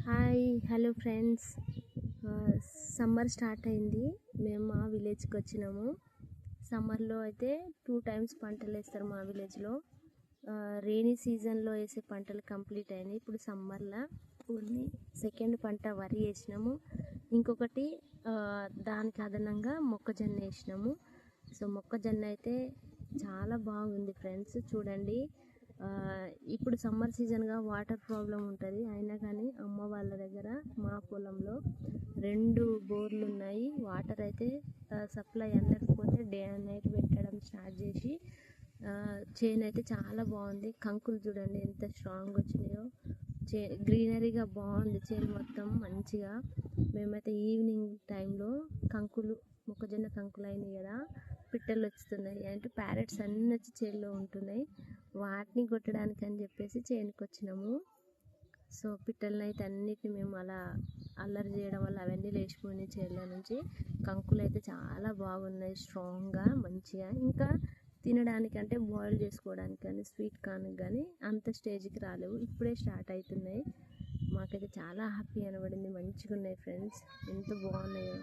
Hi hello friends. Summer start అయింది. మేము మా విలేజ్కి వచ్చినాము. సమ్మర్లో అయితే 2 టైమ్స్ పంటలు వేస్తారు మా విలేజ్లో. రెయినీ సీజన్లో వేసే పంటలు కంప్లీట్ అయినాయి. ఇప్పుడు సమ్మర్లో ఓన్లీ సెకండ్ పంట వరి వేసినాము. ఇంకొకటి దానికి అదనంగా మొక్కజొన్న వేసినాము. సో మొక్కజొన్న అయితే చాలా బాగుంది ఫ్రెండ్స్, చూడండి. ఇప్పుడు సమ్మర్ సీజన్గా వాటర్ ప్రాబ్లం ఉంటుంది. అయినా కానీ అమ్మ వాళ్ళ దగ్గర మా పొలంలో 2 బోర్లు ఉన్నాయి. వాటర్ అయితే సప్లై అందకపోతే డే అండ్ నైట్ పెట్టడం స్టార్ట్ చేసి చేను అయితే చాలా బాగుంది. కంకులు చూడండి ఎంత స్ట్రాంగ్ వచ్చినాయో. గ్రీనరీగా బాగుంది చేను మొత్తం మంచిగా. మేమైతే ఈవినింగ్ టైంలో మొక్కజొన్న కంకులు అయినాయి కదా, పిట్టలు వస్తున్నాయి అంటే ప్యారెట్స్ అన్నీ వచ్చి చేనులో ఉంటున్నాయి. వాటిని కొట్టడానికి అని చెప్పేసి చేనుకి వచ్చినాము. సో పిట్టలని అయితే అన్నిటిని మేము అలా అల్లరి చేయడం వల్ల అవన్నీ లేచిపోయినాయి చేనుల నుంచి. కంకులు అయితే చాలా బాగున్నాయి, స్ట్రాంగ్గా మంచిగా. ఇంకా తినడానికి అంటే బాయిల్ చేసుకోవడానికి కానీ స్వీట్ కార్న్ కానీ అంత స్టేజ్కి రాలేవు, ఇప్పుడే స్టార్ట్ అవుతున్నాయి. మాకైతే చాలా హ్యాపీ అనబడింది. మంచిగా ఉన్నాయి ఫ్రెండ్స్, ఎంత బాగున్నాయో.